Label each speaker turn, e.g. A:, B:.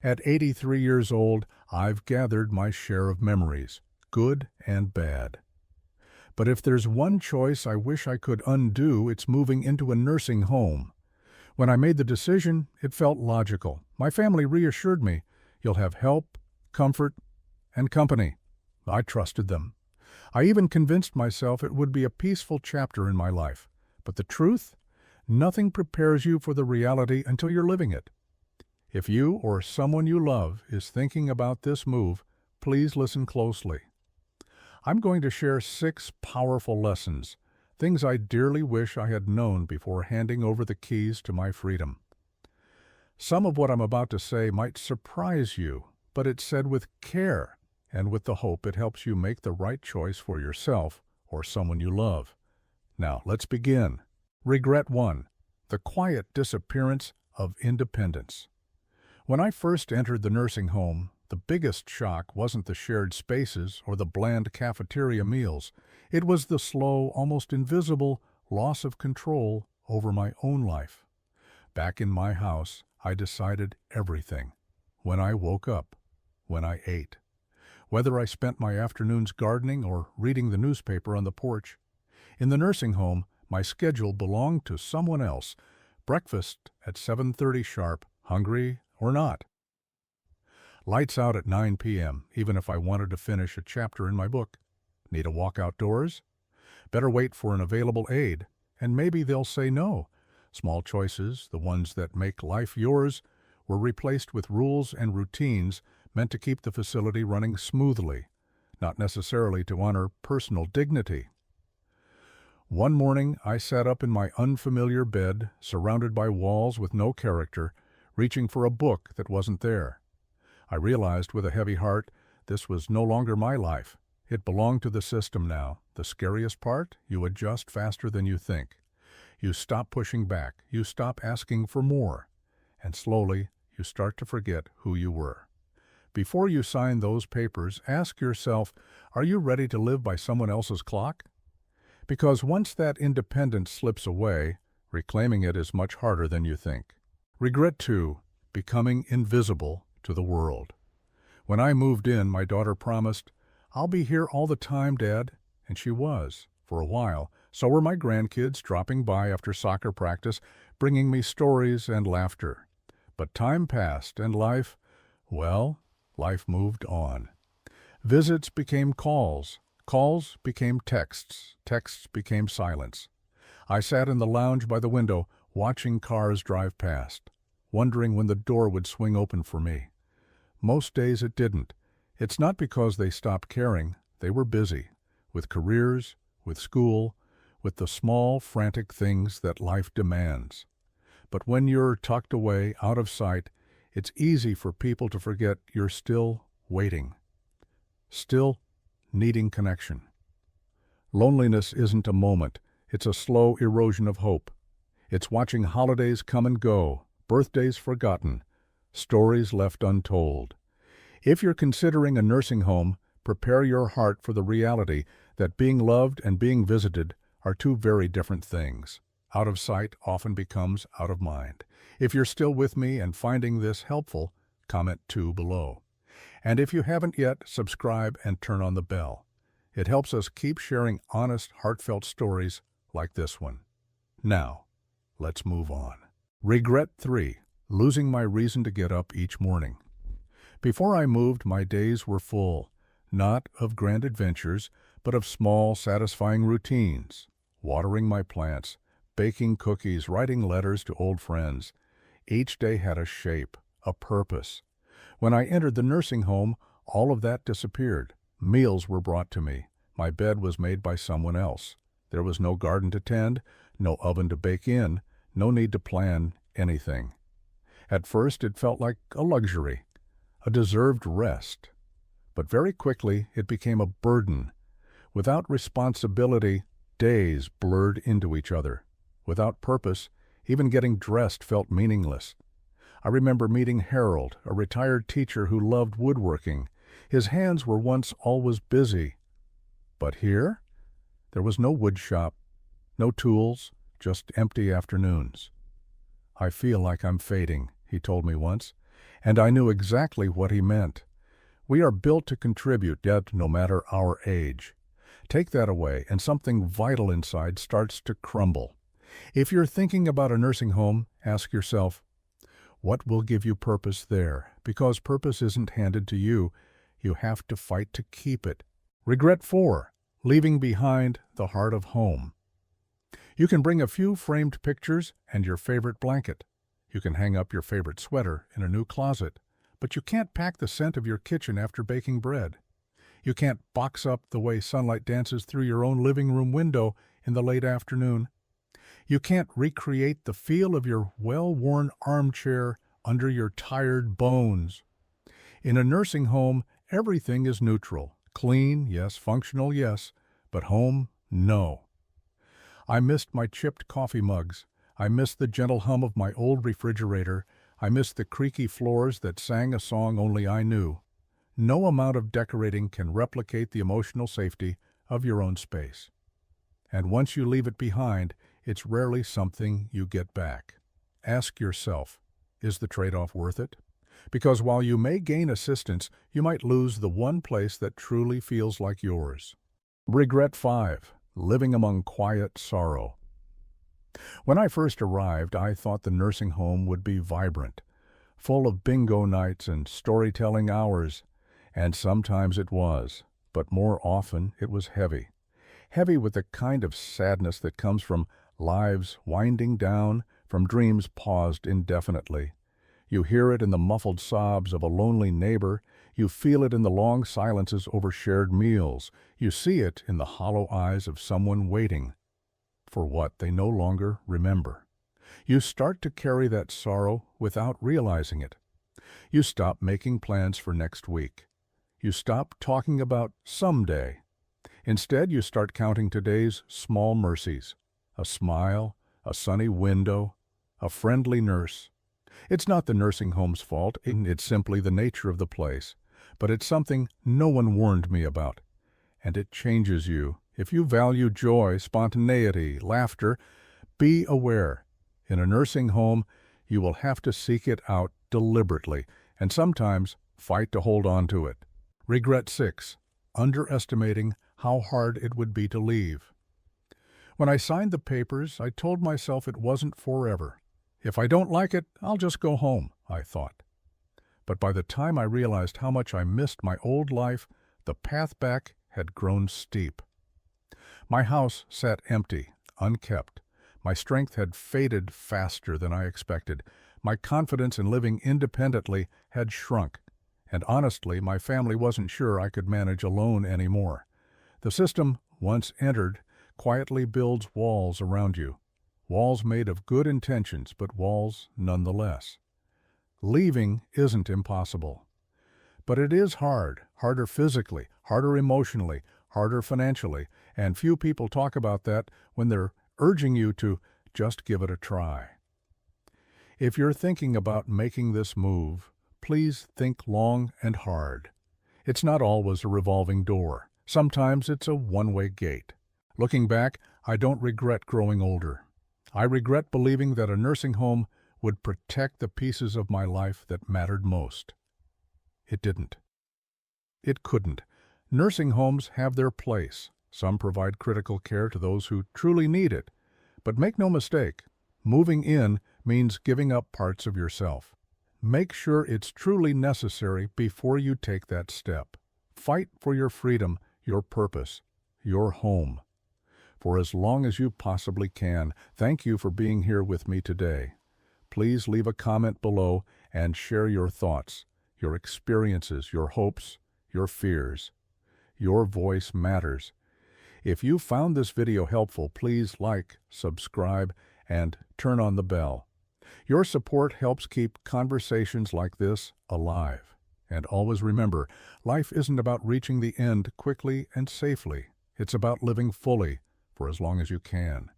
A: At 83 years old, I've gathered my share of memories, good and bad. But if there's one choice I wish I could undo, it's moving into a nursing home. When I made the decision, it felt logical. My family reassured me, you'll have help, comfort, and company. I trusted them. I even convinced myself it would be a peaceful chapter in my life. But the truth? Nothing prepares you for the reality until you're living it. If you or someone you love is thinking about this move, please listen closely. I'm going to share 6 powerful lessons, things I dearly wish I had known before handing over the keys to my freedom. Some of what I'm about to say might surprise you, but it's said with care and with the hope it helps you make the right choice for yourself or someone you love. Now, let's begin. Regret 1. The quiet disappearance of independence. When I first entered the nursing home, the biggest shock wasn't the shared spaces or the bland cafeteria meals. It was the slow, almost invisible loss of control over my own life. Back in my house, I decided everything. When I woke up, when I ate, whether I spent my afternoons gardening or reading the newspaper on the porch. In the nursing home, my schedule belonged to someone else. Breakfast at 7:30 sharp, hungry or not. Lights out at 9 p.m., even if I wanted to finish a chapter in my book. Need a walk outdoors? Better wait for an available aide, and maybe they'll say no. Small choices, the ones that make life yours, were replaced with rules and routines meant to keep the facility running smoothly, not necessarily to honor personal dignity. One morning, I sat up in my unfamiliar bed, surrounded by walls with no character, reaching for a book that wasn't there. I realized with a heavy heart this was no longer my life. It belonged to the system now. The scariest part? You adjust faster than you think. You stop pushing back. You stop asking for more. And slowly, you start to forget who you were. Before you sign those papers, ask yourself, are you ready to live by someone else's clock? Because once that independence slips away, reclaiming it is much harder than you think. Regret 2. Becoming invisible to the world. When I moved in, my daughter promised, I'll be here all the time, Dad. And she was, for a while. So were my grandkids dropping by after soccer practice, bringing me stories and laughter. But time passed and life moved on. Visits became calls. Calls became texts. Texts became silence. I sat in the lounge by the window, watching cars drive past, wondering when the door would swing open for me. Most days it didn't. It's not because they stopped caring. They were busy, with careers, with school, with the small, frantic things that life demands. But when you're tucked away, out of sight, it's easy for people to forget you're still waiting, still needing connection. Loneliness isn't a moment. It's a slow erosion of hope. It's watching holidays come and go, birthdays forgotten, stories left untold. If you're considering a nursing home, prepare your heart for the reality that being loved and being visited are 2 very different things. Out of sight often becomes out of mind. If you're still with me and finding this helpful, comment 2 below. And if you haven't yet, subscribe and turn on the bell. It helps us keep sharing honest, heartfelt stories like this one. Now, let's move on. Regret 3. Losing my reason to get up each morning. Before I moved, my days were full, not of grand adventures, but of small, satisfying routines. Watering my plants, baking cookies, writing letters to old friends. Each day had a shape, a purpose. When I entered the nursing home, all of that disappeared. Meals were brought to me. My bed was made by someone else. There was no garden to tend, no oven to bake in, no need to plan anything. At first, it felt like a luxury, a deserved rest. But very quickly, it became a burden. Without responsibility, days blurred into each other. Without purpose, even getting dressed felt meaningless. I remember meeting Harold, a retired teacher who loved woodworking. His hands were once always busy. But here, there was no wood shop, no tools, just empty afternoons. I feel like I'm fading, he told me once. And I knew exactly what he meant. We are built to contribute, yet no matter our age. Take that away, and something vital inside starts to crumble. If you're thinking about a nursing home, ask yourself, what will give you purpose there? Because purpose isn't handed to you. You have to fight to keep it. Regret 4. Leaving behind the heart of home. You can bring a few framed pictures and your favorite blanket. You can hang up your favorite sweater in a new closet, but you can't pack the scent of your kitchen after baking bread. You can't box up the way sunlight dances through your own living room window in the late afternoon. You can't recreate the feel of your well-worn armchair under your tired bones. In a nursing home, everything is neutral. Clean, yes. Functional, yes. But home, no. I missed my chipped coffee mugs. I missed the gentle hum of my old refrigerator. I missed the creaky floors that sang a song only I knew. No amount of decorating can replicate the emotional safety of your own space. And once you leave it behind, it's rarely something you get back. Ask yourself, is the trade-off worth it? Because while you may gain assistance, you might lose the one place that truly feels like yours. Regret 5. Living among quiet sorrow. When I first arrived, I thought the nursing home would be vibrant, full of bingo nights and storytelling hours, and sometimes it was, but more often it was heavy. Heavy with the kind of sadness that comes from lives winding down, from dreams paused indefinitely. You hear it in the muffled sobs of a lonely neighbor. You feel it in the long silences over shared meals. You see it in the hollow eyes of someone waiting for what they no longer remember. You start to carry that sorrow without realizing it. You stop making plans for next week. You stop talking about someday. Instead, you start counting today's small mercies. A smile, a sunny window, a friendly nurse. It's not the nursing home's fault, it's simply the nature of the place. But it's something no one warned me about. And it changes you. If you value joy, spontaneity, laughter, be aware. In a nursing home, you will have to seek it out deliberately, and sometimes fight to hold on to it. Regret 6. Underestimating how hard it would be to leave. When I signed the papers, I told myself it wasn't forever. If I don't like it, I'll just go home, I thought. But by the time I realized how much I missed my old life, the path back had grown steep. My house sat empty, unkept. My strength had faded faster than I expected. My confidence in living independently had shrunk. And honestly, my family wasn't sure I could manage alone anymore. The system, once entered, quietly builds walls around you. Walls made of good intentions, but walls nonetheless. Leaving isn't impossible. But it is hard, harder physically, harder emotionally, harder financially, and few people talk about that when they're urging you to just give it a try. If you're thinking about making this move, please think long and hard. It's not always a revolving door. Sometimes it's a one-way gate. Looking back, I don't regret growing older. I regret believing that a nursing home would protect the pieces of my life that mattered most. It didn't. It couldn't. Nursing homes have their place. Some provide critical care to those who truly need it. But make no mistake, moving in means giving up parts of yourself. Make sure it's truly necessary before you take that step. Fight for your freedom, your purpose, your home. For as long as you possibly can, thank you for being here with me today. Please leave a comment below and share your thoughts, your experiences, your hopes, your fears. Your voice matters. If you found this video helpful, please like, subscribe, and turn on the bell. Your support helps keep conversations like this alive. And always remember, life isn't about reaching the end quickly and safely. It's about living fully for as long as you can.